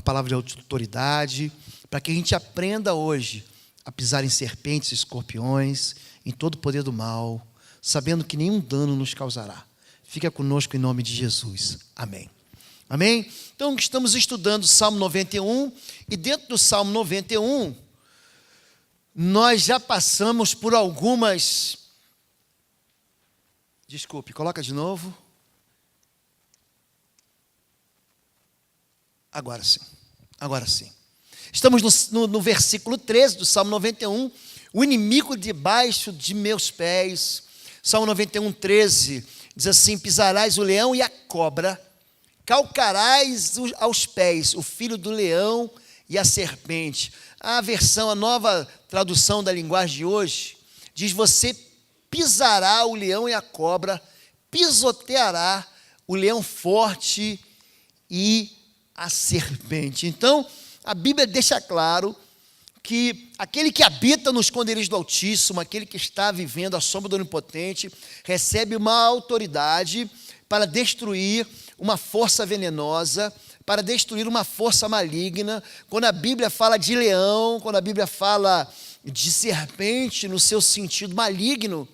palavra de autoridade, para que a gente aprenda hoje a pisar em serpentes e escorpiões, em todo o poder do mal, sabendo que nenhum dano nos causará. Fica conosco em nome de Jesus. Amém. Amém? Então, estamos estudando o Salmo 91, e dentro do Salmo 91, nós já passamos por algumas... Desculpe, coloca de novo. Agora sim, agora sim. Estamos no versículo 13 do Salmo 91, o inimigo debaixo de meus pés. Salmo 91, 13, diz assim: pisarás o leão e a cobra, calcarás aos pés o filho do leão e a serpente. A nova tradução da linguagem de hoje, diz: você pisará o leão e a cobra, pisoteará o leão forte e a serpente. Então, a Bíblia deixa claro que aquele que habita no esconderijo do Altíssimo, aquele que está vivendo à sombra do Onipotente, recebe uma autoridade para destruir uma força venenosa, para destruir uma força maligna. Quando a Bíblia fala de leão, quando a Bíblia fala de serpente no seu sentido maligno,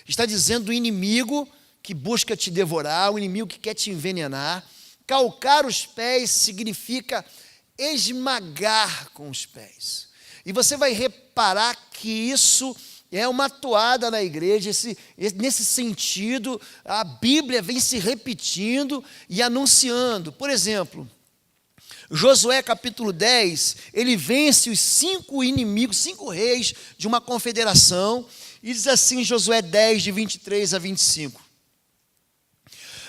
está dizendo do inimigo que busca te devorar, o inimigo que quer te envenenar. Calcar os pés significa esmagar com os pés. E você vai reparar que isso é uma toada na igreja, nesse sentido, a Bíblia vem se repetindo e anunciando. Por exemplo, Josué capítulo 10, ele vence os 5 inimigos, 5 reis de uma confederação, e diz assim em Josué 10, de 23 a 25.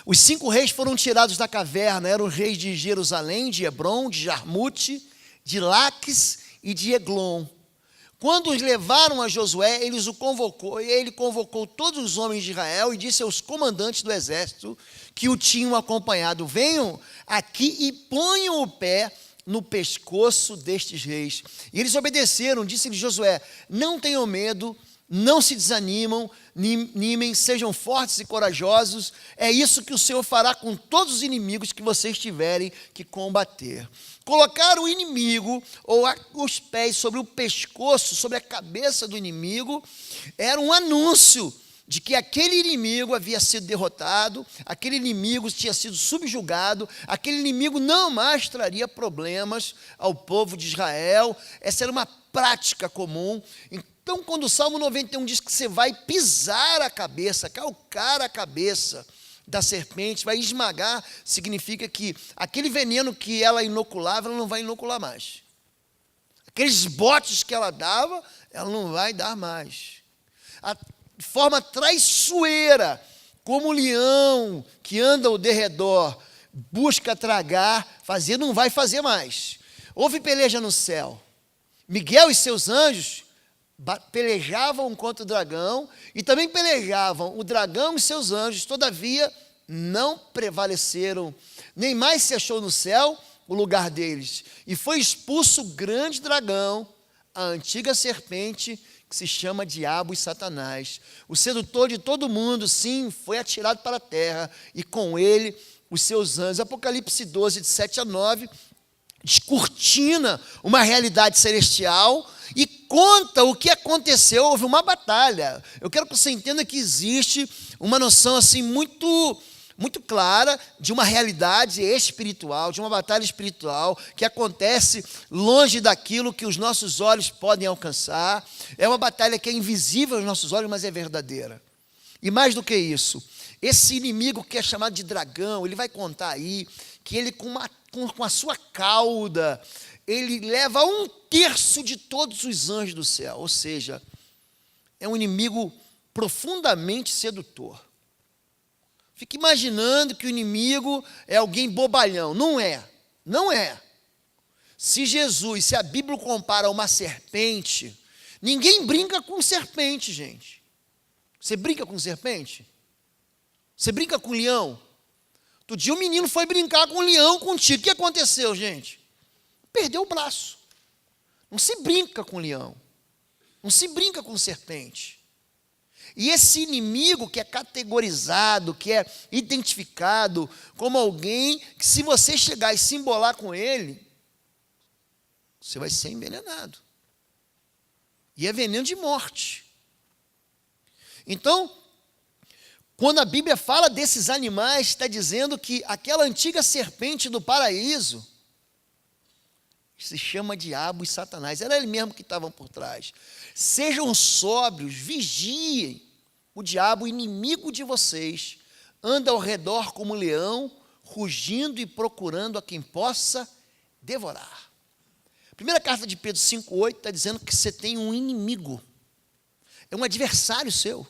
Os 5 reis foram tirados da caverna, eram os reis de Jerusalém, de Hebrom, de Jarmute, de Laques e de Eglon. Quando os levaram a Josué, ele convocou todos os homens de Israel e disse aos comandantes do exército que o tinham acompanhado: venham aqui e ponham o pé no pescoço destes reis. E eles obedeceram. Disse-lhe Josué: não tenham medo, não se desanimem, sejam fortes e corajosos. É isso que o Senhor fará com todos os inimigos que vocês tiverem que combater. Colocar o inimigo, ou os pés sobre o pescoço, sobre a cabeça do inimigo, era um anúncio de que aquele inimigo havia sido derrotado, aquele inimigo tinha sido subjugado, aquele inimigo não mais traria problemas ao povo de Israel. Essa era uma prática comum. Então, quando o Salmo 91 diz que você vai pisar a cabeça, calcar a cabeça da serpente, vai esmagar, significa que aquele veneno que ela inoculava, ela não vai inocular mais. Aqueles botes que ela dava, ela não vai dar mais. A forma traiçoeira, como o leão que anda ao derredor, busca tragar, não vai fazer mais. Houve peleja no céu. Miguel e seus anjos pelejavam contra o dragão, e também pelejavam o dragão e seus anjos, todavia não prevaleceram, nem mais se achou no céu o lugar deles, e foi expulso o grande dragão, a antiga serpente, que se chama Diabo e Satanás, o sedutor de todo mundo. Sim, foi atirado para a terra, e com ele os seus anjos. Apocalipse 12, de 7 a 9, descortina uma realidade celestial e conta o que aconteceu. Houve uma batalha. Eu quero que você entenda que existe uma noção assim muito clara de uma realidade espiritual, de uma batalha espiritual que acontece longe daquilo que os nossos olhos podem alcançar. É uma batalha que é invisível aos nossos olhos, mas é verdadeira. E mais do que isso, esse inimigo que é chamado de dragão, ele vai contar aí que ele com a sua cauda, ele leva 1/3 de todos os anjos do céu. Ou seja, é um inimigo profundamente sedutor. Fica imaginando que o inimigo é alguém bobalhão. Não é, não é. Se a Bíblia compara uma serpente, ninguém brinca com serpente, gente. Você brinca com serpente? Você brinca com leão? Outro dia um menino foi brincar com um leão contigo. O que aconteceu, gente? Perdeu o braço. Não se brinca com leão. Não se brinca com serpente. E esse inimigo que é categorizado, que é identificado como alguém que, se você chegar e se embolar com ele, você vai ser envenenado. E é veneno de morte. Então, quando a Bíblia fala desses animais, está dizendo que aquela antiga serpente do paraíso se chama diabo e Satanás. Era ele mesmo que estavam por trás. Sejam sóbrios, vigiem. O diabo, inimigo de vocês, anda ao redor como um leão, rugindo e procurando a quem possa devorar. Primeira carta de Pedro 5,8 está dizendo que você tem um inimigo. É um adversário seu.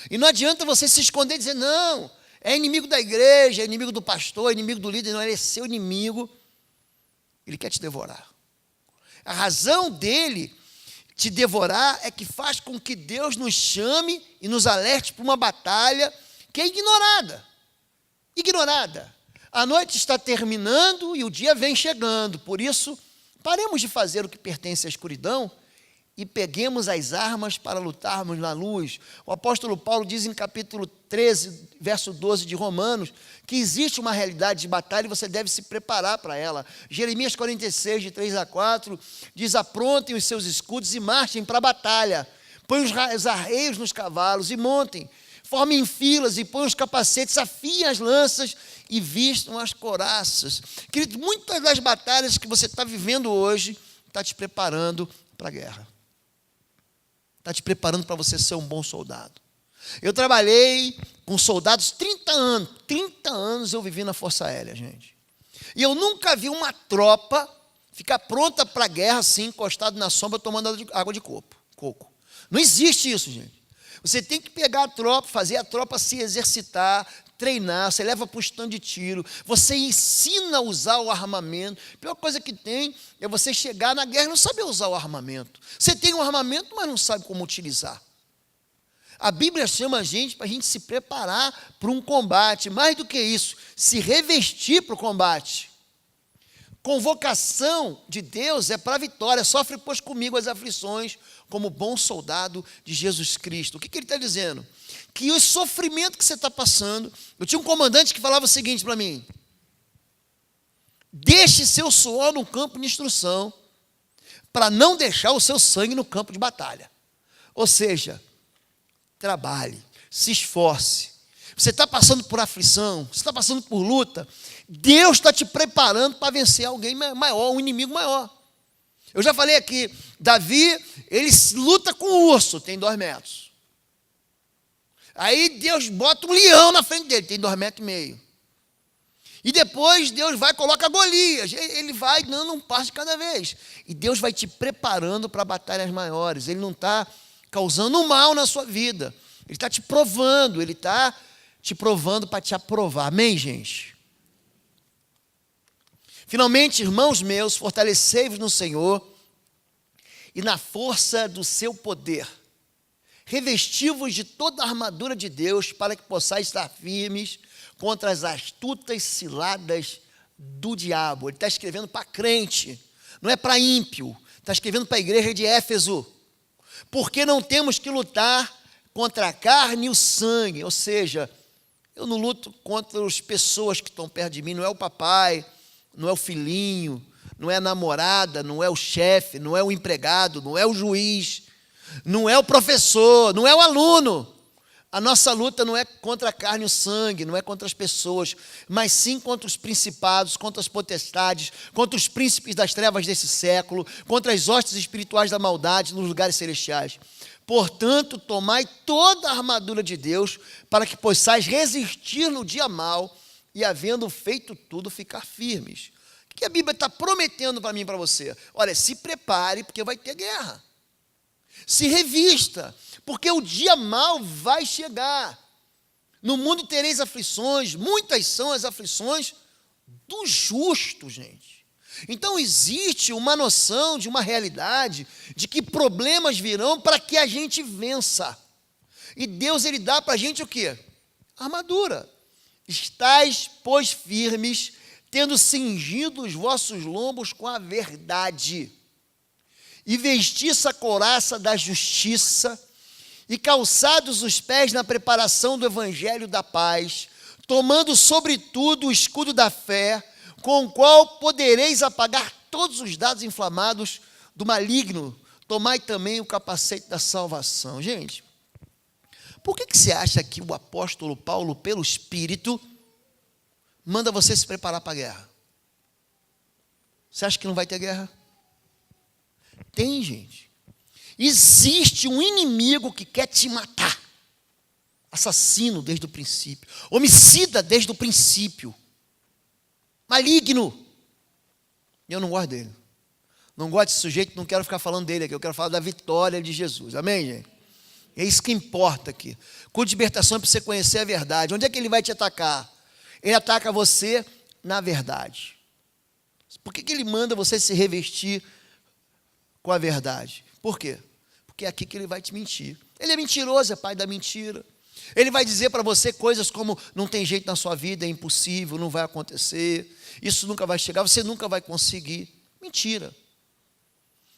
E não adianta você se esconder e dizer, não, é inimigo da igreja, é inimigo do pastor, é inimigo do líder. Não, ele é seu inimigo. Ele quer te devorar. A razão dele te devorar é que faz com que Deus nos chame e nos alerte para uma batalha que é ignorada. Ignorada. A noite está terminando e o dia vem chegando. Por isso, paremos de fazer o que pertence à escuridão e peguemos as armas para lutarmos na luz. O apóstolo Paulo diz em capítulo 13, verso 12 de Romanos, que existe uma realidade de batalha e você deve se preparar para ela. Jeremias 46, de 3 a 4, diz, aprontem os seus escudos e marchem para a batalha. Põem os arreios nos cavalos e montem. Formem filas e põem os capacetes, afiem as lanças e vistam as couraças. Querido, muitas das batalhas que você está vivendo hoje está te preparando para a guerra. Está te preparando para você ser um bom soldado. Eu trabalhei com soldados 30 anos. 30 anos eu vivi na Força Aérea, gente. E eu nunca vi uma tropa ficar pronta para a guerra assim, encostado na sombra, tomando água de coco. Não existe isso, gente. Você tem que pegar a tropa, fazer a tropa se exercitar, treinar, você leva para o stand de tiro, você ensina a usar o armamento. A pior coisa que tem é você chegar na guerra e não saber usar o armamento. Você tem um armamento, mas não sabe como utilizar. A Bíblia chama a gente para a gente se preparar para um combate. Mais do que isso, se revestir para o combate. Convocação de Deus é para a vitória. Sofre, pois, comigo as aflições, como bom soldado de Jesus Cristo. O que ele está dizendo? Que o sofrimento que você está passando... Eu tinha um comandante que falava o seguinte para mim: deixe seu suor no campo de instrução, para não deixar o seu sangue no campo de batalha. Ou seja, trabalhe, se esforce. Você está passando por aflição, você está passando por luta, Deus está te preparando para vencer alguém maior, um inimigo maior. Eu já falei aqui, Davi, ele luta com o urso, tem 2 metros. Aí Deus bota um leão na frente dele, tem 2,5 metros. E depois Deus vai e coloca Golias, ele vai dando um passo de cada vez. E Deus vai te preparando para batalhas maiores, ele não está causando mal na sua vida. Ele está te provando, ele está te provando para te aprovar. Amém, gente? Finalmente, irmãos meus, fortalecei-vos no Senhor e na força do seu poder. Revesti-vos de toda a armadura de Deus para que possais estar firmes contra as astutas ciladas do diabo. Ele está escrevendo para crente, não é para ímpio. Está escrevendo para a igreja de Éfeso. Porque não temos que lutar contra a carne e o sangue. Ou seja, eu não luto contra as pessoas que estão perto de mim. Não é o papai, não é o filhinho, não é a namorada, não é o chefe, não é o empregado, não é o juiz, não é o professor, não é o aluno. A nossa luta não é contra a carne e o sangue, não é contra as pessoas, mas sim contra os principados, contra as potestades, contra os príncipes das trevas desse século, contra as hostes espirituais da maldade nos lugares celestiais. Portanto, tomai toda a armadura de Deus para que possais resistir no dia mau e, havendo feito tudo, ficar firmes. O que a Bíblia está prometendo para mim e para você? Olha, se prepare, porque vai ter guerra. Se revista, porque o dia mau vai chegar. No mundo tereis aflições, muitas são as aflições do justo, gente. Então existe uma noção de uma realidade de que problemas virão para que a gente vença. E Deus, ele dá para a gente o quê? Armadura. Estais, pois, firmes, tendo cingido os vossos lombos com a verdade, e vestis a couraça da justiça, e calçados os pés na preparação do evangelho da paz, tomando sobretudo o escudo da fé, com o qual podereis apagar todos os dados inflamados do maligno, tomai também o capacete da salvação. Gente, por que você acha que o apóstolo Paulo, pelo Espírito, manda você se preparar para a guerra? Você acha que não vai ter guerra? Tem, gente. Existe um inimigo que quer te matar. Assassino desde o princípio. Homicida desde o princípio. Maligno. E eu não gosto dele. Não gosto desse sujeito, não quero ficar falando dele aqui. Eu quero falar da vitória de Jesus. Amém, gente? É isso que importa aqui. Com libertação é para você conhecer a verdade. Onde é que ele vai te atacar? Ele ataca você na verdade. Por que ele manda você se revestir com a verdade? Por quê? Porque é aqui que ele vai te mentir. Ele é mentiroso, é pai da mentira. Ele vai dizer para você coisas como: não tem jeito na sua vida, é impossível, não vai acontecer, isso nunca vai chegar, você nunca vai conseguir. Mentira.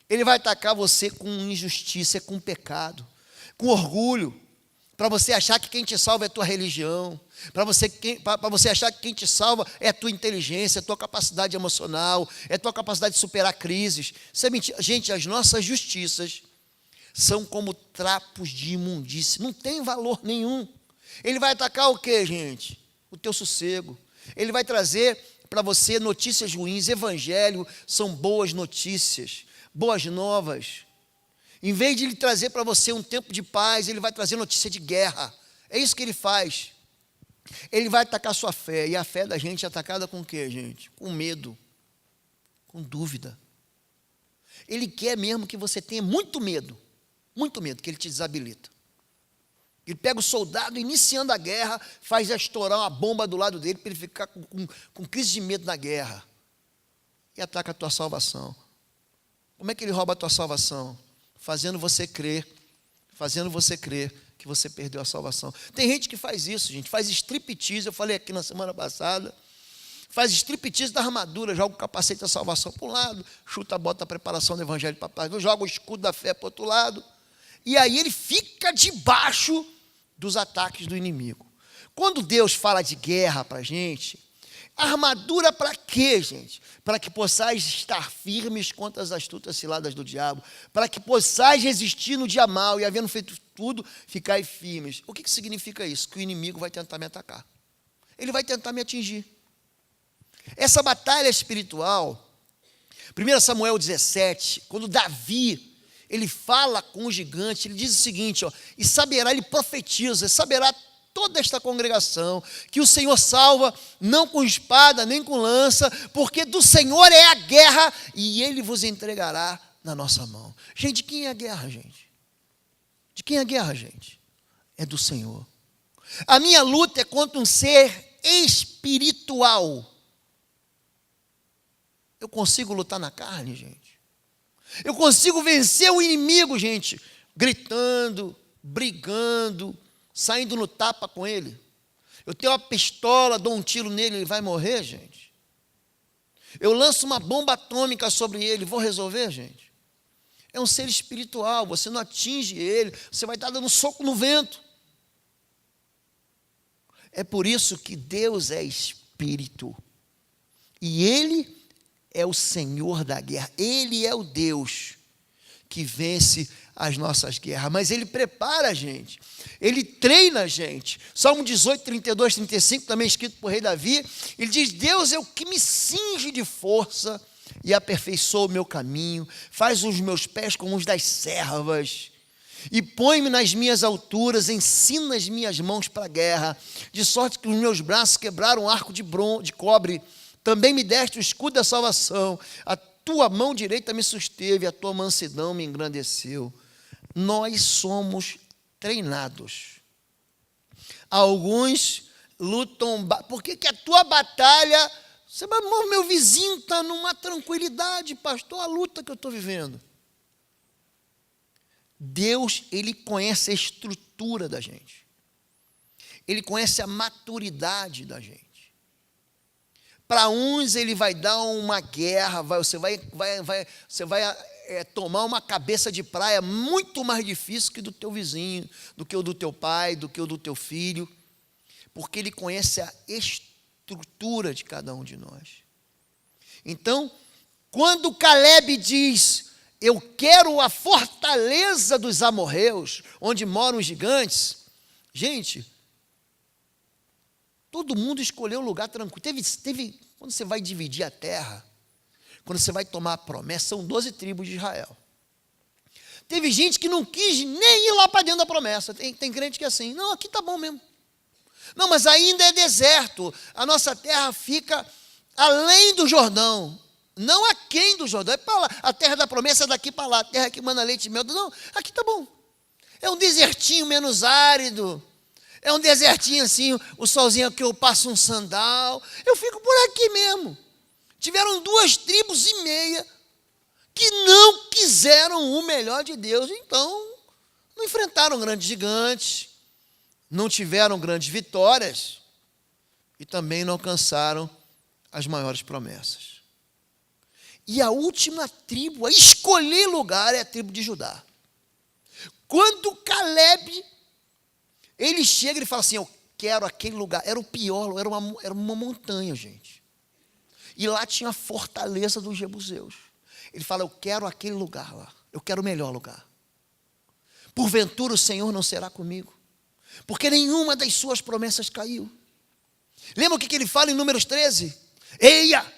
Ele vai atacar você com injustiça, com pecado, com orgulho, para você achar que quem te salva é a tua religião, para você achar que quem te salva é a tua inteligência, é a tua capacidade emocional, é a tua capacidade de superar crises. Isso é mentira. Gente, as nossas justiças são como trapos de imundície, não tem valor nenhum. Ele vai atacar o quê, gente? O teu sossego. Ele vai trazer para você notícias ruins. Evangelho são boas notícias, boas novas. Em vez de ele trazer para você um tempo de paz, ele vai trazer notícia de guerra. É isso que ele faz. Ele vai atacar a sua fé. E a fé da gente é atacada com o quê, gente? Com medo, com dúvida. Ele quer mesmo que você tenha muito medo, que ele te desabilita. Ele pega o soldado iniciando a guerra, faz estourar uma bomba do lado dele para ele ficar com crise de medo na guerra. E ataca a tua salvação. Como é que ele rouba a tua salvação? Fazendo você crer que você perdeu a salvação. Tem gente que faz isso, gente, faz striptease, eu falei aqui na semana passada, faz striptease da armadura, joga o capacete da salvação para um lado, chuta a bota da preparação do evangelho para trás, joga o escudo da fé para o outro lado, e aí ele fica debaixo dos ataques do inimigo. Quando Deus fala de guerra para a gente, armadura para quê, gente? Para que possais estar firmes contra as astutas ciladas do diabo, para que possais resistir no dia mau e, havendo feito tudo, ficai firmes. O que significa isso? Que o inimigo vai tentar me atacar. Ele vai tentar me atingir. Essa batalha espiritual, 1 Samuel 17, quando Davi, ele fala com o gigante, ele diz o seguinte, ó, e saberá, ele profetiza, saberá toda esta congregação, que o Senhor salva, não com espada, nem com lança, porque do Senhor é a guerra, e Ele vos entregará na nossa mão. Gente, de quem é a guerra, gente? De quem é a guerra, gente? É do Senhor. A minha luta é contra um ser espiritual. Eu consigo lutar na carne, gente? Eu consigo vencer o inimigo, gente, gritando, brigando, saindo no tapa com ele. Eu tenho uma pistola, dou um tiro nele, ele vai morrer, gente. Eu lanço uma bomba atômica sobre ele, vou resolver, gente? É um ser espiritual, você não atinge ele, você vai estar dando soco no vento. É por isso que Deus é espírito. E Ele é o Senhor da guerra. Ele é o Deus que vence as nossas guerras, mas Ele prepara a gente, Ele treina a gente. Salmo 18, 32, 35, também escrito por rei Davi, ele diz: Deus é o que me cinge de força e aperfeiçoa o meu caminho, faz os meus pés como os das servas, e põe-me nas minhas alturas, ensina as minhas mãos para a guerra, de sorte que os meus braços quebraram um arco de cobre, também me deste o escudo da salvação, a tua mão direita me susteve, a tua mansidão me engrandeceu. Nós somos treinados. Alguns lutam. Por que a tua batalha? Você vai, meu vizinho está numa tranquilidade, pastor, a luta que eu estou vivendo. Deus, Ele conhece a estrutura da gente. Ele conhece a maturidade da gente. Para uns Ele vai dar uma guerra, você vai tomar uma cabeça de praia muito mais difícil que do teu vizinho, do que o do teu pai, do que o do teu filho, porque Ele conhece a estrutura de cada um de nós. Então, Quando Caleb diz, eu quero a fortaleza dos amorreus, onde moram os gigantes, gente, todo mundo escolheu um lugar tranquilo. Teve, quando você vai dividir a terra, quando você vai tomar a promessa, são 12 tribos de Israel. Teve gente que não quis nem ir lá para dentro da promessa. Tem crente que é assim, não, aqui está bom mesmo. Não, mas ainda é deserto. A nossa terra fica além do Jordão. Não aquém do Jordão. É para lá. A terra da promessa é daqui para lá. A terra que manda leite e mel. Não, aqui está bom. É um desertinho menos árido. É um desertinho assim, o solzinho que eu passo um sandal. Eu fico por aqui mesmo. Tiveram 2,5 tribos que não quiseram o melhor de Deus. Então, não enfrentaram grandes gigantes, não tiveram grandes vitórias e também não alcançaram as maiores promessas. E a última tribo a escolher lugar é a tribo de Judá. Quando Caleb, ele chega e fala assim, eu quero aquele lugar. Era o pior, era uma montanha, gente. E lá tinha a fortaleza dos jebuseus. Ele fala, eu quero aquele lugar lá. Eu quero o melhor lugar. Porventura o Senhor não será comigo. Porque nenhuma das suas promessas caiu. Lembra o que ele fala em Números 13? Eia!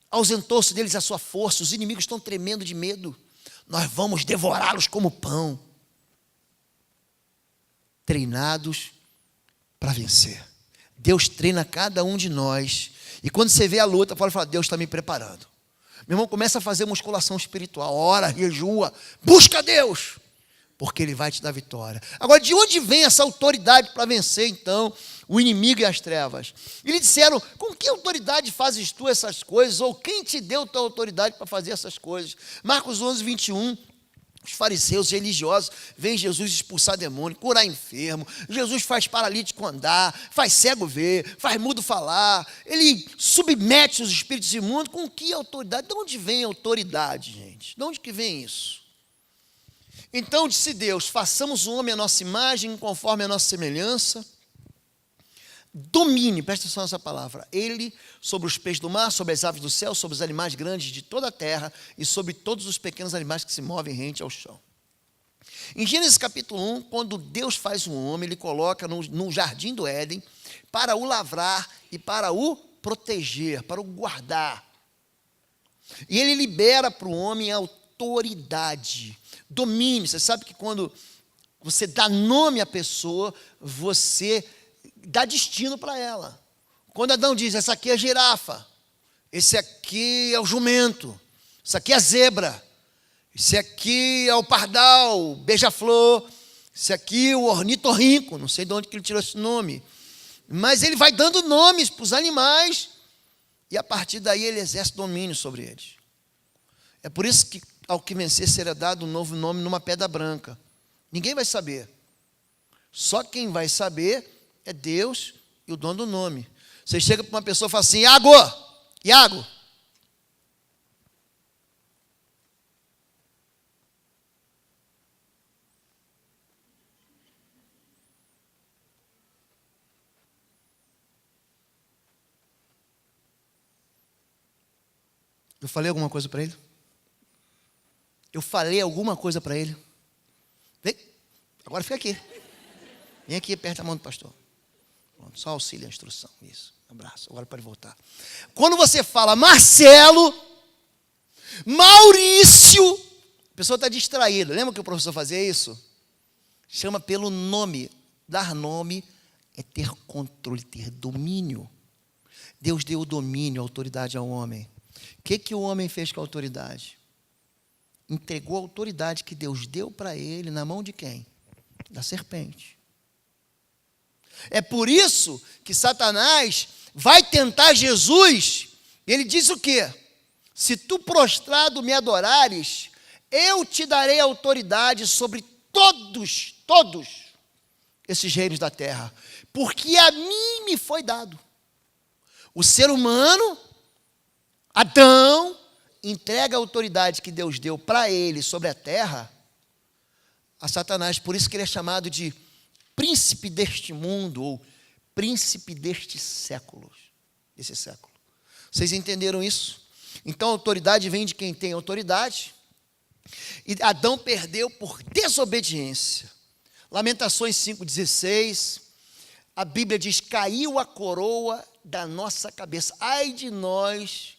Ausentou-se deles a sua força. Os inimigos estão tremendo de medo. Nós vamos devorá-los como pão. Treinados para vencer. Deus treina cada um de nós. E quando você vê a luta, pode falar, Deus está me preparando. Meu irmão, começa a fazer musculação espiritual. Ora, jejua, busca Deus, porque Ele vai te dar vitória. Agora, de onde vem essa autoridade para vencer, então, o inimigo e as trevas? E lhe disseram, com que autoridade fazes tu essas coisas? Ou quem te deu tua autoridade para fazer essas coisas? Marcos 11, 21. Os fariseus religiosos veem Jesus expulsar demônio, curar enfermo. Jesus faz paralítico andar, faz cego ver, faz mudo falar. Ele submete os espíritos imundos. Com que autoridade? De onde vem a autoridade, gente? De onde que vem isso? Então disse Deus, façamos o homem à nossa imagem, conforme a nossa semelhança. Domine, presta atenção nessa palavra, ele sobre os peixes do mar, sobre as aves do céu, sobre os animais grandes de toda a terra e sobre todos os pequenos animais que se movem rente ao chão. Em Gênesis capítulo 1, quando Deus faz um homem, Ele coloca no jardim do Éden para o lavrar e para o proteger, para o guardar. E Ele libera para o homem autoridade, domínio. Você sabe que quando você dá nome à pessoa, você dá destino para ela. Quando Adão diz, essa aqui é a girafa, esse aqui é o jumento, esse aqui é a zebra, esse aqui é o pardal, beija-flor, esse aqui é o ornitorrinco, não sei de onde que ele tirou esse nome, mas ele vai dando nomes para os animais e a partir daí ele exerce domínio sobre eles. É por isso que ao que vencer será dado um novo nome numa pedra branca. Ninguém vai saber, só quem vai saber é Deus e o dono do nome. Você chega para uma pessoa e fala assim, Iago. Eu falei alguma coisa para ele? Eu falei alguma coisa para ele? Vem, agora fica aqui. Vem aqui, aperta a mão do pastor. Pronto, só auxílio a instrução. Isso, abraço. Agora pode voltar. Quando você fala Marcelo, Maurício, a pessoa está distraída. Lembra que o professor fazia isso? Chama pelo nome. Dar nome é ter controle, ter domínio. Deus deu o domínio, a autoridade ao homem. O que o homem fez com a autoridade? Entregou a autoridade que Deus deu para ele na mão de quem? Da serpente. É por isso que Satanás vai tentar Jesus. Ele diz o quê? Se tu prostrado me adorares, eu te darei autoridade sobre todos esses reinos da terra, porque a mim me foi dado. O ser humano, Adão, entrega a autoridade que Deus deu para ele sobre a terra a Satanás. Por isso que ele é chamado de príncipe deste mundo, ou príncipe desse século. Vocês entenderam isso? Então a autoridade vem de quem tem autoridade. E Adão perdeu por desobediência. Lamentações 5,16, a Bíblia diz: caiu a coroa da nossa cabeça. Ai de nós,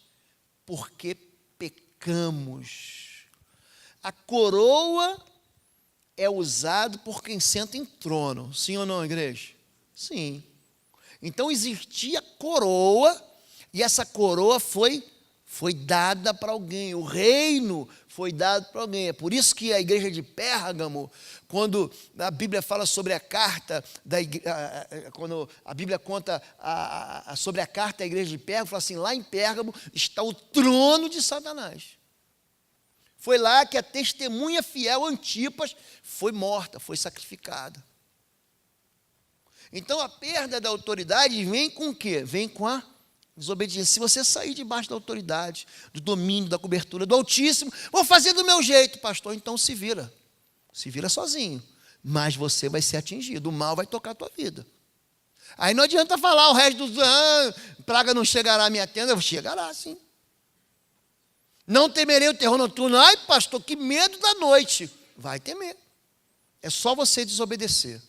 porque pecamos. A coroa é usada por quem senta em trono. Sim ou não, igreja? Sim. Então existia coroa, e essa coroa foi dada para alguém. O reino foi dado para alguém. É por isso que a igreja de Pérgamo, quando a Bíblia fala sobre a carta, quando a Bíblia conta sobre a carta da igreja de Pérgamo, fala assim: lá em Pérgamo está o trono de Satanás. Foi lá que a testemunha fiel Antipas foi morta, foi sacrificada. Então a perda da autoridade vem com o quê? Vem com a desobediência. Se você sair debaixo da autoridade, do domínio, da cobertura do Altíssimo, vou fazer do meu jeito, pastor, então se vira sozinho, mas você vai ser atingido, o mal vai tocar a tua vida. Aí não adianta falar o resto dos praga não chegará à minha tenda. Chegará sim. Não temerei o terror noturno. Ai, pastor, que medo da noite. Vai temer. É só você desobedecer.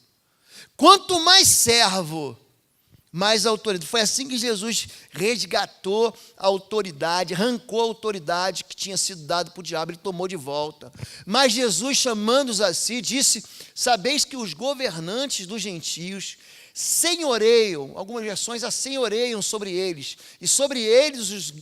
Quanto mais servo, mais autoridade. Foi assim que Jesus resgatou a autoridade, arrancou a autoridade que tinha sido dada para o diabo, ele tomou de volta. Mas Jesus, chamando-os a si, disse: sabeis que os governantes dos gentios senhoreiam, algumas versões assenhoreiam sobre eles, e sobre eles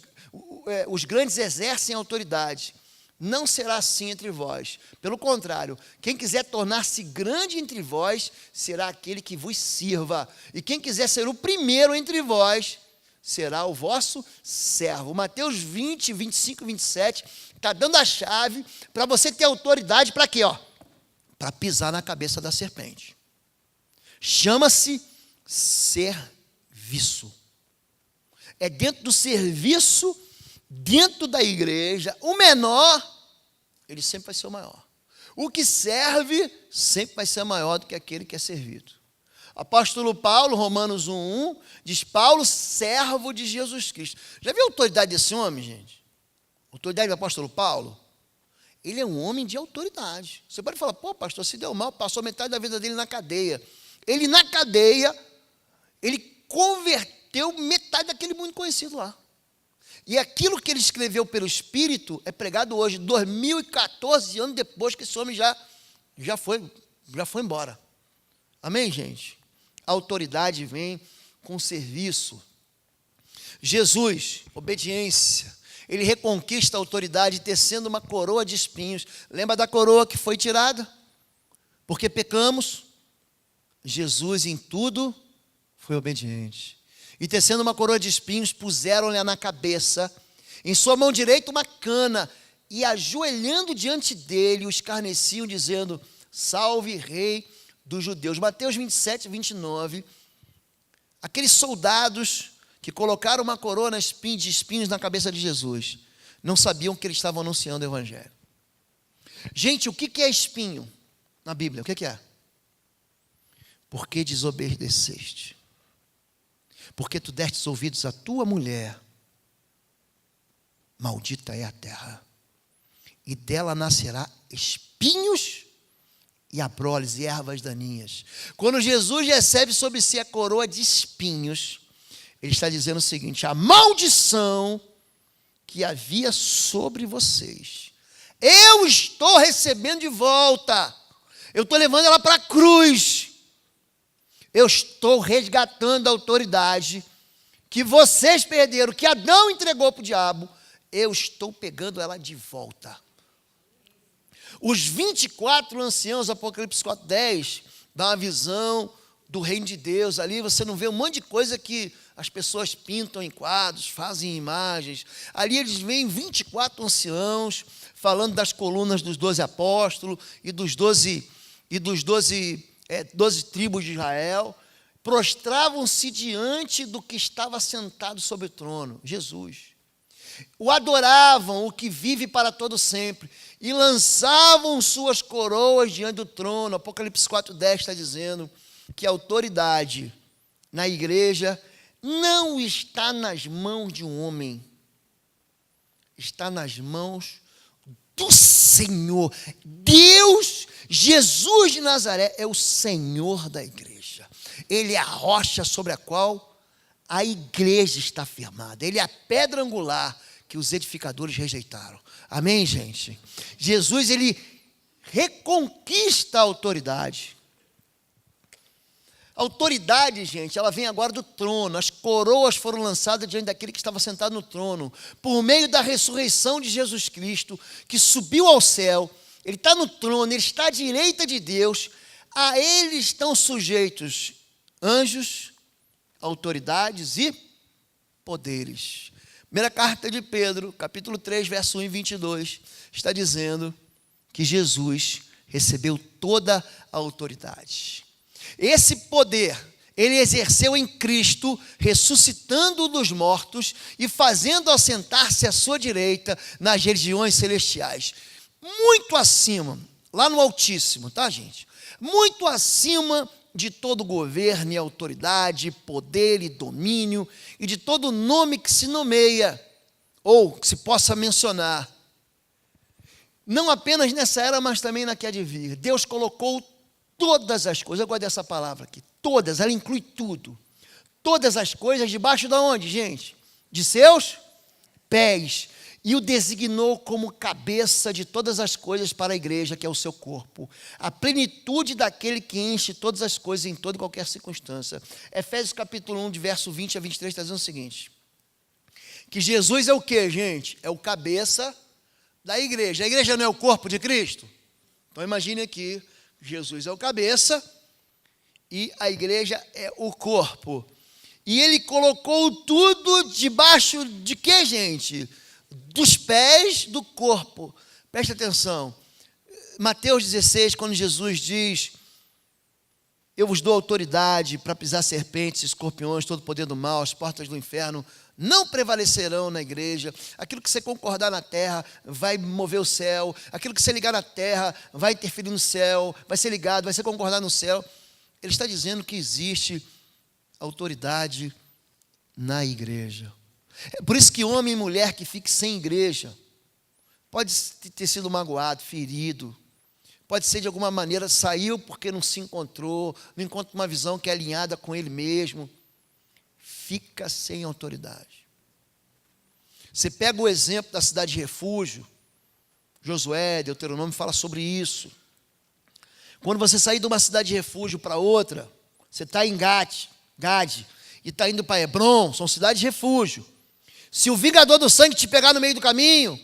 os grandes exercem autoridade. Não será assim entre vós. Pelo contrário, quem quiser tornar-se grande entre vós, será aquele que vos sirva. E quem quiser ser o primeiro entre vós, será o vosso servo. Mateus 20, 25, 27, está dando a chave para você ter autoridade para quê? Para pisar na cabeça da serpente. Chama-se serviço. É dentro do serviço, dentro da igreja, o menor, ele sempre vai ser o maior. O que serve, sempre vai ser maior do que aquele que é servido. Apóstolo Paulo, Romanos 1:1, diz: Paulo, servo de Jesus Cristo. Já viu a autoridade desse homem, gente? A autoridade do apóstolo Paulo? Ele é um homem de autoridade. Você pode falar: pô, pastor, se deu mal, passou metade da vida dele na cadeia. Ele na cadeia, ele converteu metade daquele mundo conhecido lá. E aquilo que ele escreveu pelo Espírito é pregado hoje, 2014 anos depois que esse homem já foi embora. Amém, gente? A autoridade vem com serviço. Jesus, obediência. Ele reconquista a autoridade tecendo uma coroa de espinhos. Lembra da coroa que foi tirada? Porque pecamos. Jesus em tudo foi obediente. E tecendo uma coroa de espinhos, puseram-lhe na cabeça, em sua mão direita uma cana, e ajoelhando diante dele, o escarneciam, dizendo: salve, rei dos judeus. Mateus 27, 29, aqueles soldados que colocaram uma coroa de espinhos na cabeça de Jesus, não sabiam que eles estavam anunciando o evangelho. Gente, o que é espinho na Bíblia? O que é? Porque desobedeceste. Porque tu destes ouvidos à tua mulher, maldita é a terra, e dela nascerá espinhos e abrolhos e ervas daninhas. Quando Jesus recebe sobre si a coroa de espinhos, ele está dizendo o seguinte: a maldição que havia sobre vocês, eu estou recebendo de volta, eu estou levando ela para a cruz. Eu estou resgatando a autoridade que vocês perderam, que Adão entregou para o diabo. Eu estou pegando ela de volta. Os 24 anciãos, Apocalipse 4:10, dá uma visão do reino de Deus. Ali você não vê um monte de coisa que as pessoas pintam em quadros, fazem imagens. Ali eles veem 24 anciãos falando das colunas dos 12 apóstolos e dos 12 tribos de Israel, prostravam-se diante do que estava sentado sobre o trono, Jesus. O adoravam, o que vive para todo sempre, e lançavam suas coroas diante do trono. Apocalipse 4:10 está dizendo que a autoridade na igreja não está nas mãos de um homem. está nas mãos do Senhor. Deus, Jesus de Nazaré, é o Senhor da igreja. Ele é a rocha sobre a qual a igreja está firmada. Ele é a pedra angular que os edificadores rejeitaram. Amém, gente? Jesus, ele reconquista a autoridade. A autoridade, gente, ela vem agora do trono. As coroas foram lançadas diante daquele que estava sentado no trono. Por meio da ressurreição de Jesus Cristo, que subiu ao céu. Ele está no trono, ele está à direita de Deus. A ele estão sujeitos anjos, autoridades e poderes. Primeira carta de Pedro, capítulo 3, verso 1 e 22, está dizendo que Jesus recebeu toda a autoridade. Esse poder, ele exerceu em Cristo, ressuscitando dos mortos e fazendo assentar-se à sua direita nas regiões celestiais. Muito acima, lá no Altíssimo, tá, gente? Muito acima de todo governo e autoridade, poder e domínio, e de todo nome que se nomeia, ou que se possa mencionar. Não apenas nessa era, mas também na que há de vir. Deus colocou todas as coisas, eu gosto dessa palavra aqui, todas, ela inclui tudo. Todas as coisas debaixo de onde, gente? De seus pés. E o designou como cabeça de todas as coisas para a igreja, que é o seu corpo. A plenitude daquele que enche todas as coisas em toda e qualquer circunstância. Efésios capítulo 1, de verso 20 a 23, está dizendo o seguinte. Que Jesus é o quê, gente? É o cabeça da igreja. A igreja não é o corpo de Cristo? Então imagine aqui, Jesus é o cabeça e a igreja é o corpo. E ele colocou tudo debaixo de quê, gente? Dos pés do corpo. Preste atenção. Mateus 16, quando Jesus diz: eu vos dou autoridade para pisar serpentes, escorpiões, todo o poder do mal, as portas do inferno não prevalecerão na igreja. Aquilo que você concordar na terra vai mover o céu. Aquilo que você ligar na terra vai interferir no céu, vai ser ligado, vai ser concordar no céu. Ele está dizendo que existe autoridade na igreja. É por isso que homem e mulher que fique sem igreja pode ter sido magoado, ferido, pode ser de alguma maneira, saiu porque não se encontrou, não encontra uma visão que é alinhada com ele mesmo, fica sem autoridade. Você pega o exemplo da cidade de refúgio, Josué, Deuteronômio fala sobre isso. Quando você sair de uma cidade de refúgio para outra, você está em Gade e está indo para Hebron, são cidades de refúgio. Se o vingador do sangue te pegar no meio do caminho,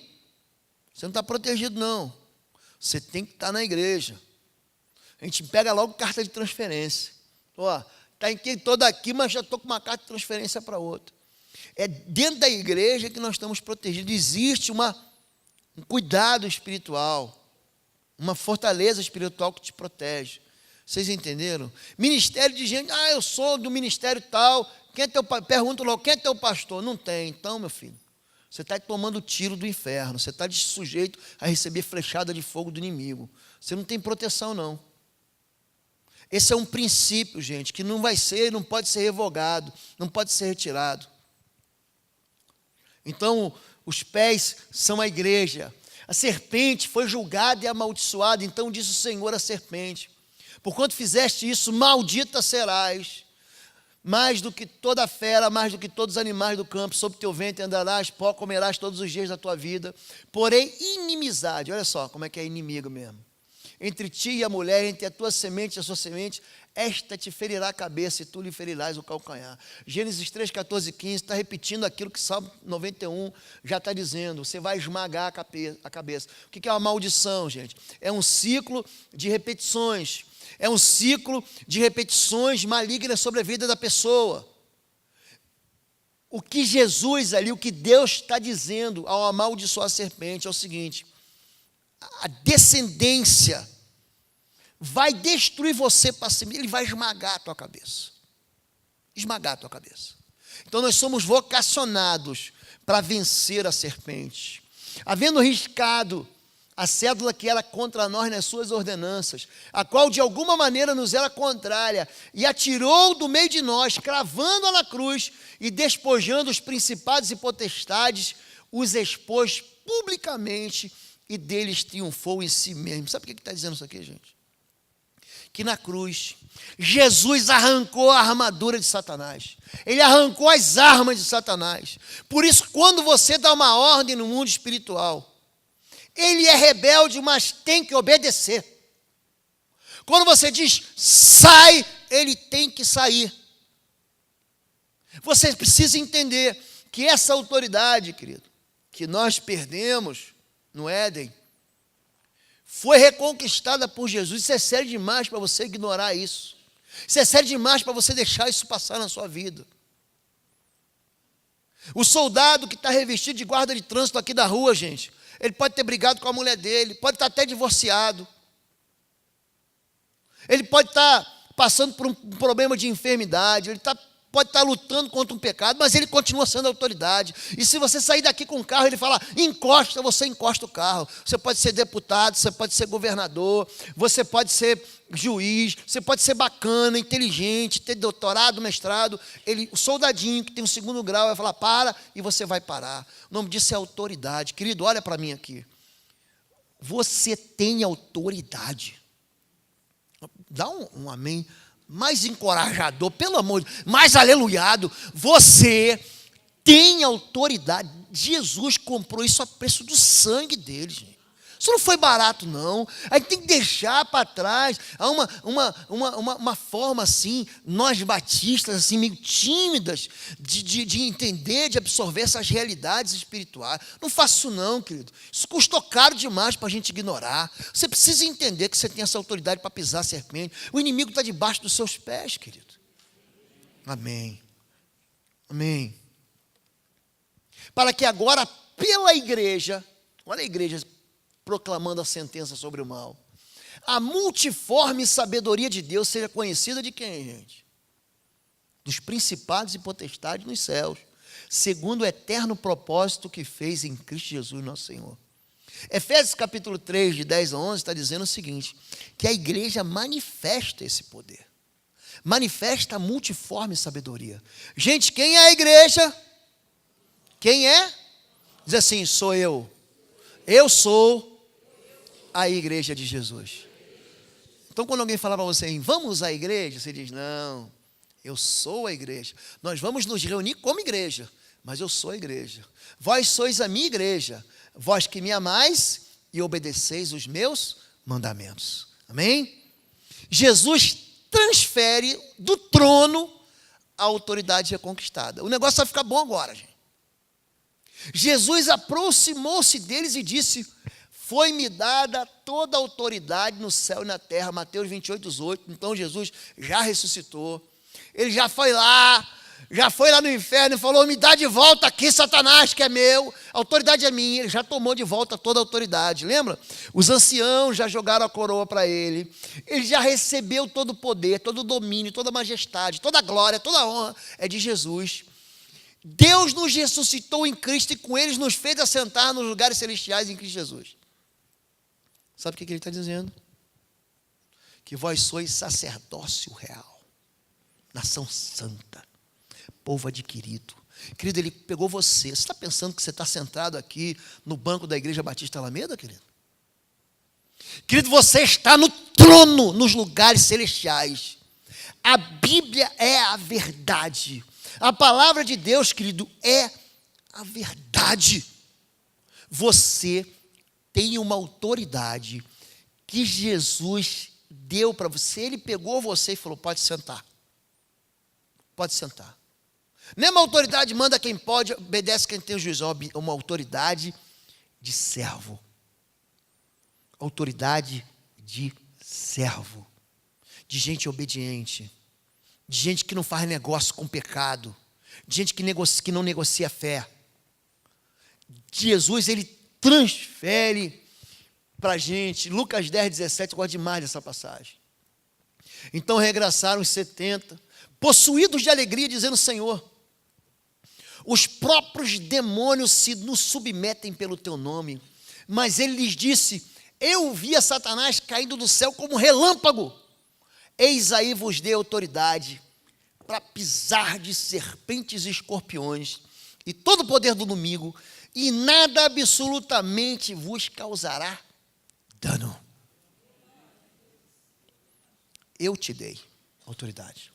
você não está protegido, não. Você tem que estar na igreja. A gente pega logo carta de transferência. Ó, estou daqui, mas já estou com uma carta de transferência para outra. É dentro da igreja que nós estamos protegidos. Existe um cuidado espiritual, uma fortaleza espiritual que te protege. Vocês entenderam? Ministério de gente, eu sou do ministério tal. Quem é teu, pergunta logo, quem é teu pastor? Não tem. Então, meu filho, você está tomando tiro do inferno. Você está sujeito a receber flechada de fogo do inimigo. Você não tem proteção, não. Esse é um princípio, gente, que não vai ser, não pode ser revogado, não pode ser retirado. Então, os pés são a igreja. A serpente foi julgada e amaldiçoada. Então, diz o Senhor à serpente: porquanto fizeste isso, maldita serás. Mais do que toda fera, mais do que todos os animais do campo, sob teu ventre andarás, pó comerás todos os dias da tua vida. Porém, inimizade, olha só como é que é inimigo mesmo. Entre ti e a mulher, entre a tua semente e a sua semente, esta te ferirá a cabeça e tu lhe ferirás o calcanhar. Gênesis 3, 14 e 15, está repetindo aquilo que Salmo 91 já está dizendo. Você vai esmagar a cabeça. O que é uma maldição, gente? É um ciclo de repetições. É um ciclo de repetições malignas sobre a vida da pessoa. O que Jesus ali, o que Deus está dizendo ao amaldiçoar a serpente é o seguinte: a descendência vai destruir você para si, ele vai esmagar a tua cabeça. Esmagar a tua cabeça. Então nós somos vocacionados para vencer a serpente. Havendo riscado a cédula que era contra nós nas suas ordenanças, a qual de alguma maneira nos era contrária, e atirou do meio de nós, cravando-a na cruz e despojando os principados e potestades, os expôs publicamente e deles triunfou em si mesmo. Sabe por que está dizendo isso aqui, gente? Que na cruz, Jesus arrancou a armadura de Satanás. Ele arrancou as armas de Satanás. Por isso, quando você dá uma ordem no mundo espiritual, ele é rebelde, mas tem que obedecer. Quando você diz, sai, ele tem que sair. Você precisa entender que essa autoridade, querido, que nós perdemos no Éden, foi reconquistada por Jesus. Isso é sério demais para você ignorar isso. Isso é sério demais para você deixar isso passar na sua vida. O soldado que está revestido de guarda de trânsito aqui da rua, gente, ele pode ter brigado com a mulher dele, pode estar até divorciado. Ele pode estar passando por um problema de enfermidade, ele pode estar lutando contra um pecado, mas ele continua sendo autoridade. E se você sair daqui com o carro, ele fala, encosta, você encosta o carro. Você pode ser deputado, você pode ser governador, você pode ser juiz, você pode ser bacana, inteligente, ter doutorado, mestrado. O soldadinho que tem um 2º grau vai falar, para, e você vai parar. O nome disso é autoridade. Querido, olha para mim aqui. Você tem autoridade. Dá um amém mais encorajador, pelo amor de Deus, mais aleluiado. Você tem autoridade. Jesus comprou isso a preço do sangue dele, gente. Isso não foi barato, não. A gente tem que deixar para trás. Há uma forma assim, nós batistas, assim, meio tímidas, de entender, de absorver essas realidades espirituais. Não faça isso não, querido. Isso custou caro demais para a gente ignorar. Você precisa entender que você tem essa autoridade para pisar a serpente. O inimigo está debaixo dos seus pés, querido. Amém. Amém. Para que agora, pela igreja, olha a igreja proclamando a sentença sobre o mal, a multiforme sabedoria de Deus seja conhecida de quem, gente? Dos principados e potestades nos céus, segundo o eterno propósito que fez em Cristo Jesus, nosso Senhor. Efésios capítulo 3, de 10 a 11, está dizendo o seguinte, que a igreja manifesta esse poder, manifesta a multiforme sabedoria. Gente, quem é a igreja? Quem é? Diz assim, sou eu. Eu sou a igreja de Jesus. Então, quando alguém falar para você, vamos à igreja, você diz, não, eu sou a igreja. Nós vamos nos reunir como igreja, mas eu sou a igreja. Vós sois a minha igreja, vós que me amais e obedeceis os meus mandamentos. Amém? Jesus transfere do trono a autoridade reconquistada. O negócio vai ficar bom agora, gente. Jesus aproximou-se deles e disse, foi-me dada toda a autoridade no céu e na terra, Mateus 28, 18. Então Jesus já ressuscitou, ele já foi lá no inferno e falou, me dá de volta aqui, Satanás, que é meu, a autoridade é minha. Ele já tomou de volta toda a autoridade, lembra? Os anciãos já jogaram a coroa para ele já recebeu todo o poder, todo o domínio, toda a majestade, toda a glória, toda a honra é de Jesus. Deus nos ressuscitou em Cristo e com eles nos fez assentar nos lugares celestiais em Cristo Jesus. Sabe o que ele está dizendo? Que vós sois sacerdócio real, nação santa, povo adquirido. Querido, ele pegou você. Você está pensando que você está sentado aqui no banco da Igreja Batista Alameda, querido? Querido, você está no trono, nos lugares celestiais. A Bíblia é a verdade. A palavra de Deus, querido, é a verdade. Você tem uma autoridade que Jesus deu para você. Ele pegou você e falou, pode sentar. Pode sentar. Não é uma autoridade, manda quem pode, obedece quem tem o juízo. É uma autoridade de servo. Autoridade de servo. De gente obediente. De gente que não faz negócio com pecado. De gente que não negocia fé. Jesus, ele transfere para a gente. Lucas 10, 17, eu gosto demais dessa passagem. Então regressaram os 70, possuídos de alegria, dizendo, Senhor, os próprios demônios nos submetem pelo teu nome. Mas ele lhes disse, eu vi a Satanás caindo do céu como relâmpago. Eis aí vos dei autoridade para pisar de serpentes e escorpiões e todo o poder do inimigo, e nada absolutamente vos causará dano. Eu te dei autoridade.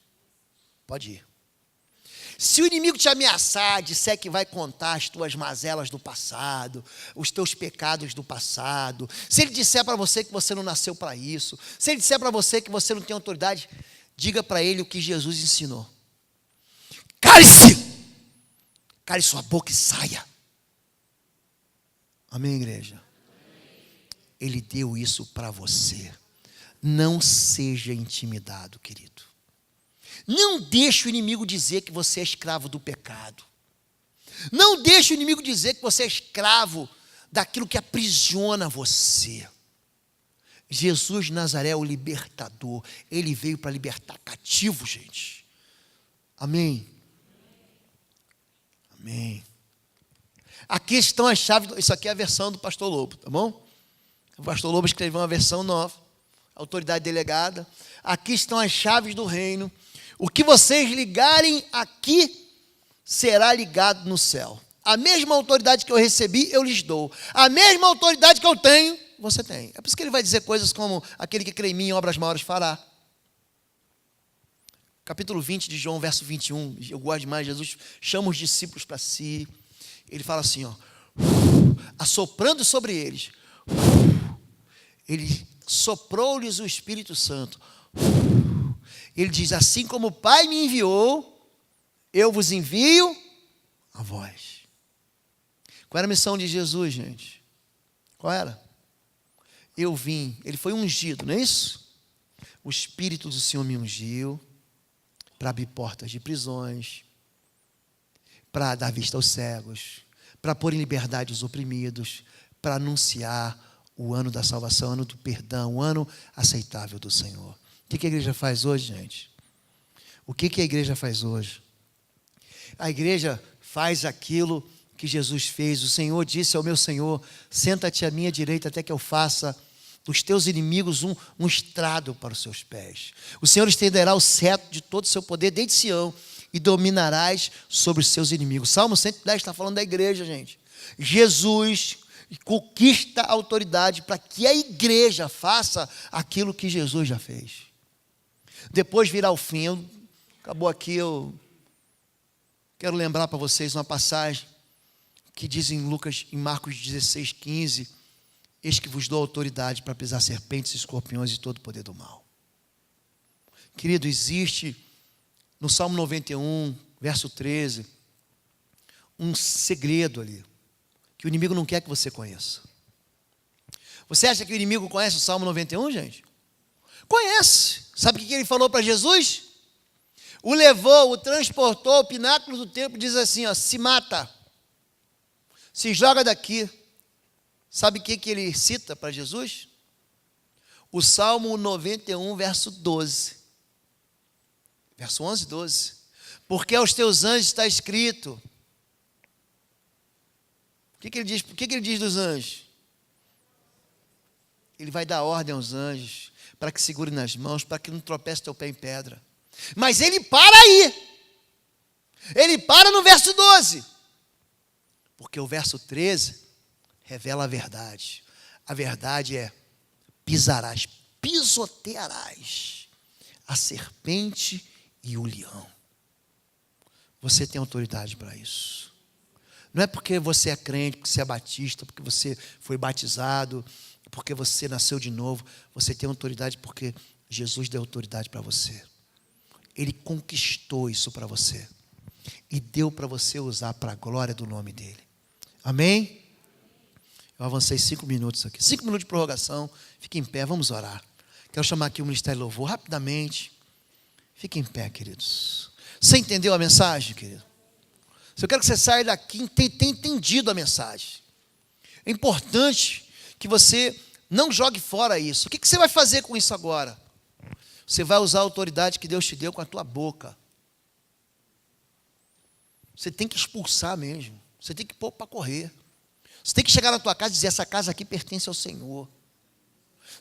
Pode ir. Se o inimigo te ameaçar, disser que vai contar as tuas mazelas do passado, os teus pecados do passado, se ele disser para você que você não nasceu para isso, se ele disser para você que você não tem autoridade, diga para ele o que Jesus ensinou. Cale-se! Cale sua boca e saia. Amém, igreja? Ele deu isso para você. Não seja intimidado, querido. Não deixe o inimigo dizer que você é escravo do pecado. Não deixe o inimigo dizer que você é escravo daquilo que aprisiona você. Jesus de Nazaré é o libertador. Ele veio para libertar cativo, gente. Amém? Amém. Aqui estão as chaves. Isso aqui é a versão do pastor Lobo, tá bom? O pastor Lobo escreveu uma versão nova. Autoridade delegada. Aqui estão as chaves do reino. O que vocês ligarem aqui será ligado no céu. A mesma autoridade que eu recebi, eu lhes dou. A mesma autoridade que eu tenho, você tem. É por isso que ele vai dizer coisas como: aquele que crê em mim, obras maiores fará. Capítulo 20 de João, verso 21. Eu gosto demais. Jesus chama os discípulos para si. Ele fala assim, ó, assoprando sobre eles. Ele soprou-lhes o Espírito Santo. Ele diz: assim como o Pai me enviou, eu vos envio a vós. Qual era a missão de Jesus, gente? Qual era? Eu vim, ele foi ungido, não é isso? O Espírito do Senhor me ungiu para abrir portas de prisões, para dar vista aos cegos, para pôr em liberdade os oprimidos, para anunciar o ano da salvação, o ano do perdão, o ano aceitável do Senhor. O que a igreja faz hoje, gente? O que a igreja faz hoje? A igreja faz aquilo que Jesus fez. O Senhor disse ao meu Senhor: senta-te à minha direita até que eu faça dos teus inimigos um estrado para os seus pés. O Senhor estenderá o cetro de todo o seu poder desde Sião e dominarás sobre os seus inimigos. Salmo 110 está falando da igreja, gente. Jesus conquista a autoridade para que a igreja faça aquilo que Jesus já fez. Depois virá o fim. Acabou aqui, eu quero lembrar para vocês uma passagem que diz em Marcos 16:15: eis que vos dou autoridade para pisar serpentes, escorpiões e todo o poder do mal. Querido, existe no Salmo 91, verso 13, um segredo ali, que o inimigo não quer que você conheça. Você acha que o inimigo conhece o Salmo 91, gente? Conhece. Sabe o que ele falou para Jesus? O levou, o transportou ao pináculo do templo, diz assim, ó: se mata, se joga daqui. Sabe o que ele cita para Jesus? O Salmo 91, verso 12. Verso 11 e 12. Porque aos teus anjos está escrito. O que ele diz? O que ele diz dos anjos? Ele vai dar ordem aos anjos para que segure nas mãos, para que não tropece teu pé em pedra. Mas ele para aí. Ele para no verso 12. Porque o verso 13 revela a verdade. A verdade é: pisarás, pisotearás a serpente e o leão. Você tem autoridade para isso. Não é porque você é crente, porque você é batista, porque você foi batizado, porque você nasceu de novo. Você tem autoridade porque Jesus deu autoridade para você. Ele conquistou isso para você e deu para você usar para a glória do nome dele. Amém? Eu avancei 5 minutos aqui. 5 minutos de prorrogação. Fique em pé, vamos orar. Quero chamar aqui o Ministério Louvor rapidamente. Fique em pé, queridos. Você entendeu a mensagem, querido? Eu quero que você saia daqui e tenha entendido a mensagem. É importante que você não jogue fora isso. O que você vai fazer com isso agora? Você vai usar a autoridade que Deus te deu com a tua boca. Você tem que expulsar mesmo. Você tem que pôr para correr. Você tem que chegar na tua casa e dizer: essa casa aqui pertence ao Senhor.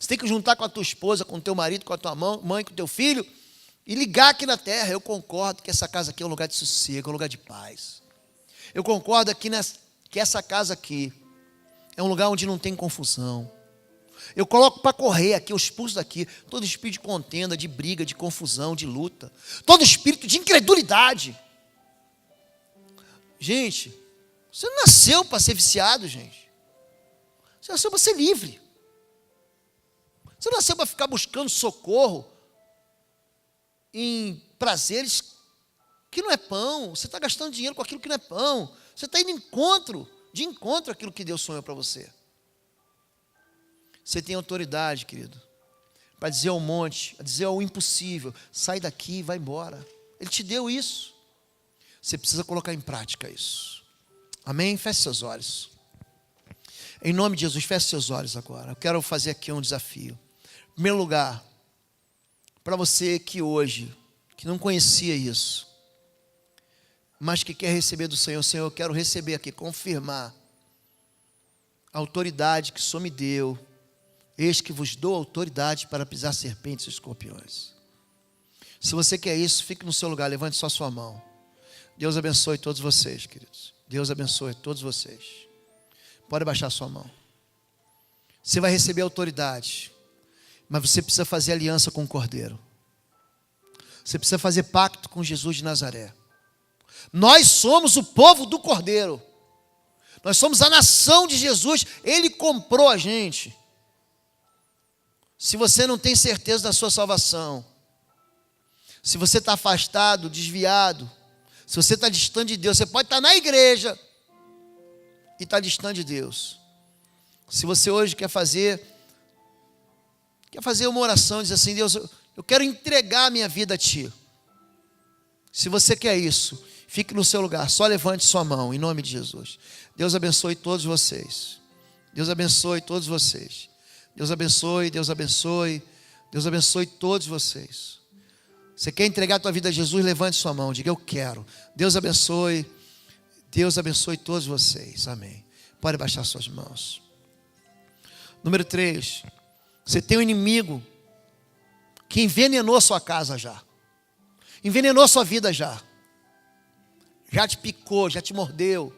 Você tem que juntar com a tua esposa, com o teu marido, com a tua mãe, com o teu filho e ligar aqui na terra. Eu concordo que essa casa aqui é um lugar de sossego, é um lugar de paz. Eu concordo aqui que essa casa aqui é um lugar onde não tem confusão. Eu coloco para correr aqui, eu expulso daqui todo espírito de contenda, de briga, de confusão, de luta. Todo espírito de incredulidade. Gente, você não nasceu para ser viciado, gente. Você nasceu para ser livre. Você não nasceu para ficar buscando socorro em prazeres que não é pão. Você está gastando dinheiro com aquilo que não é pão. Você está indo de encontro àquilo que Deus sonhou para você. Você tem autoridade, querido, para dizer ao monte, a dizer ao impossível, sai daqui e vai embora. Ele te deu isso. Você precisa colocar em prática isso. Amém? Feche seus olhos. Em nome de Jesus, feche seus olhos agora. Eu quero fazer aqui um desafio. Em primeiro lugar, para você que hoje, que não conhecia isso, mas que quer receber do Senhor, Senhor, eu quero receber aqui, confirmar a autoridade que o Senhor me deu. Eis que vos dou autoridade para pisar serpentes e escorpiões. Se você quer isso, fique no seu lugar, levante só a sua mão. Deus abençoe todos vocês, queridos. Deus abençoe todos vocês. Pode baixar a sua mão. Você vai receber autoridade, mas você precisa fazer aliança com o Cordeiro. Você precisa fazer pacto com Jesus de Nazaré. Nós somos o povo do Cordeiro. Nós somos a nação de Jesus. Ele comprou a gente. Se você não tem certeza da sua salvação, se você está afastado, desviado, se você está distante de Deus, você pode estar na igreja e estar distante de Deus. Se você hoje quer fazer uma oração, diz assim, Deus, eu quero entregar a minha vida a Ti. Se você quer isso, fique no seu lugar, só levante sua mão, em nome de Jesus. Deus abençoe todos vocês. Deus abençoe todos vocês. Deus abençoe, Deus abençoe, Deus abençoe todos vocês. Você quer entregar a tua vida a Jesus? Levante sua mão, diga eu quero. Deus abençoe todos vocês, amém. Pode baixar suas mãos. Número 3, você tem um inimigo que envenenou sua casa já. Envenenou sua vida já. Já te picou, já te mordeu.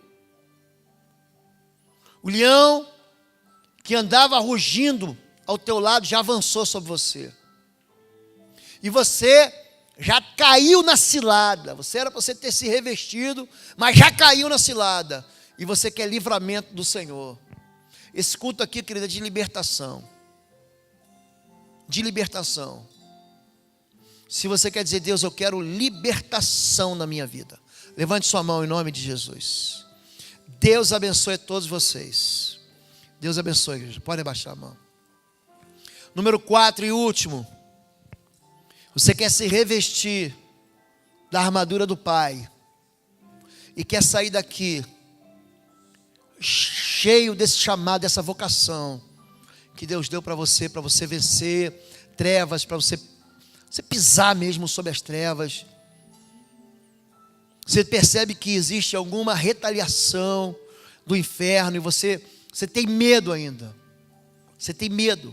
O leão que andava rugindo ao teu lado já avançou sobre você. E você já caiu na cilada. Você era para você ter se revestido, mas já caiu na cilada. E você quer livramento do Senhor. Esse culto aqui, querida, é de libertação. De libertação. Se você quer dizer, Deus, eu quero libertação na minha vida, levante sua mão em nome de Jesus. Deus abençoe todos vocês. Deus abençoe, igreja. Pode abaixar a mão. Número 4 e último. Você quer se revestir da armadura do Pai e quer sair daqui cheio desse chamado, dessa vocação que Deus deu para você vencer trevas, para você pisar mesmo sobre as trevas. Você percebe que existe alguma retaliação do inferno e você tem medo ainda. Você tem medo.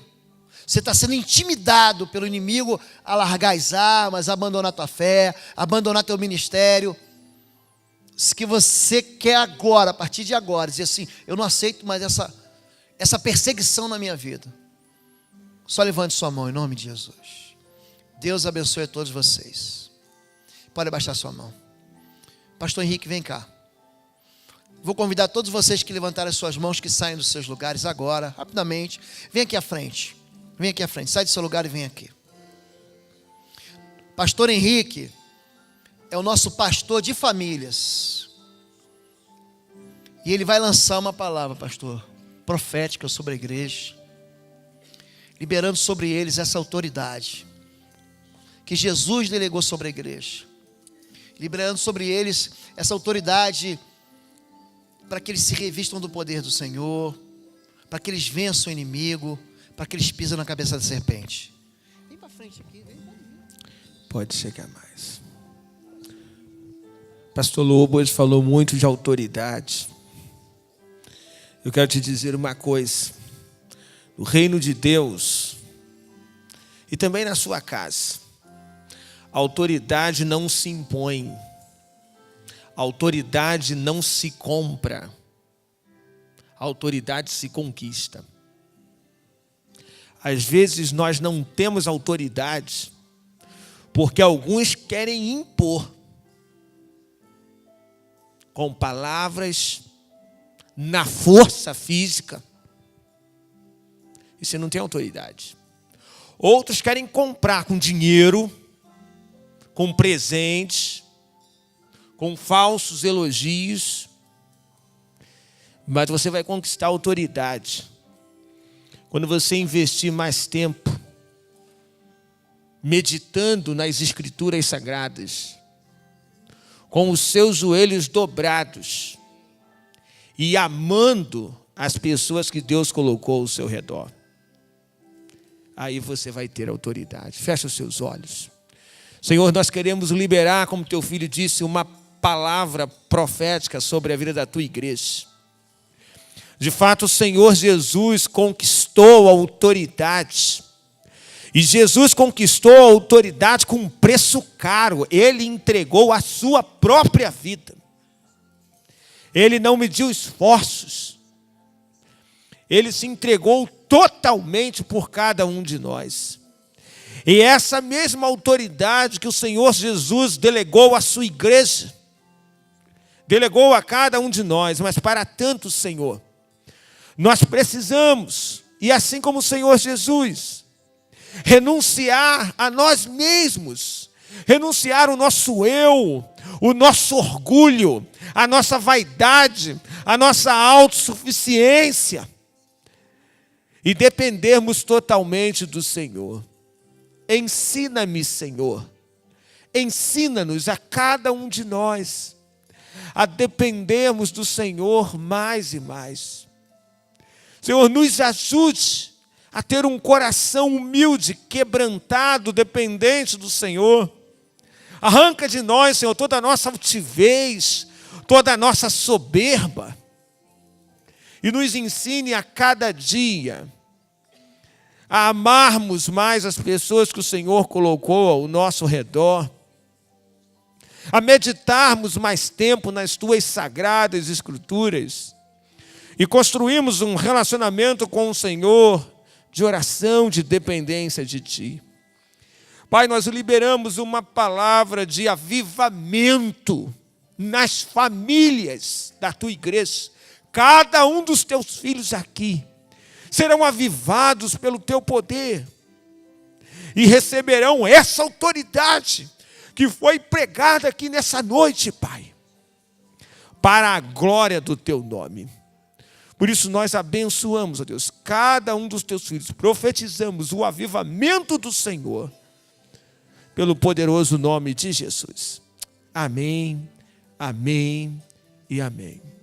Você está sendo intimidado pelo inimigo a largar as armas, a abandonar tua fé, a abandonar teu ministério. Que você quer agora, a partir de agora, dizer assim, eu não aceito mais essa perseguição na minha vida. Só levante sua mão em nome de Jesus. Deus abençoe a todos vocês. Pode abaixar sua mão. Pastor Henrique, vem cá. Vou convidar todos vocês que levantaram as suas mãos, que saem dos seus lugares agora, rapidamente. Vem aqui à frente. Vem aqui à frente. Sai do seu lugar e vem aqui. Pastor Henrique é o nosso pastor de famílias. E ele vai lançar uma palavra, pastor, profética sobre a igreja, liberando sobre eles essa autoridade que Jesus delegou sobre a igreja, liberando sobre eles essa autoridade para que eles se revistam do poder do Senhor, para que eles vençam o inimigo, para que eles pisem na cabeça da serpente. Vem para frente aqui, vem. Pode chegar mais. Pastor Lobo hoje falou muito de autoridade. Eu quero te dizer uma coisa. No reino de Deus e também na sua casa, a autoridade não se impõe. A autoridade não se compra. A autoridade se conquista. Às vezes nós não temos autoridade porque alguns querem impor com palavras, na força física. E você não tem autoridade. Outros querem comprar com dinheiro, com presentes, com falsos elogios. Mas você vai conquistar autoridade quando você investir mais tempo meditando nas Escrituras Sagradas, com os seus joelhos dobrados e amando as pessoas que Deus colocou ao seu redor. Aí você vai ter autoridade. Fecha os seus olhos. Senhor, nós queremos liberar, como teu filho disse, uma palavra profética sobre a vida da tua igreja. De fato, o Senhor Jesus conquistou a autoridade. E Jesus conquistou a autoridade com um preço caro. Ele entregou a sua própria vida. Ele não mediu esforços. Ele se entregou totalmente por cada um de nós. E essa mesma autoridade que o Senhor Jesus delegou à sua igreja, delegou a cada um de nós, mas para tanto, Senhor, nós precisamos, e assim como o Senhor Jesus, renunciar a nós mesmos, renunciar o nosso eu, o nosso orgulho, a nossa vaidade, a nossa autossuficiência, e dependermos totalmente do Senhor. Ensina-me, Senhor, ensina-nos a cada um de nós a dependermos do Senhor mais e mais. Senhor, nos ajude a ter um coração humilde, quebrantado, dependente do Senhor. Arranca de nós, Senhor, toda a nossa altivez, toda a nossa soberba. E nos ensine a cada dia a amarmos mais as pessoas que o Senhor colocou ao nosso redor, a meditarmos mais tempo nas tuas sagradas Escrituras e construirmos um relacionamento com o Senhor de oração, de dependência de ti. Pai, nós liberamos uma palavra de avivamento nas famílias da tua igreja. Cada um dos teus filhos aqui serão avivados pelo teu poder e receberão essa autoridade que foi pregada aqui nessa noite, Pai, para a glória do teu nome. Por isso nós abençoamos, ó Deus, cada um dos teus filhos, profetizamos o avivamento do Senhor, pelo poderoso nome de Jesus. Amém, amém e amém.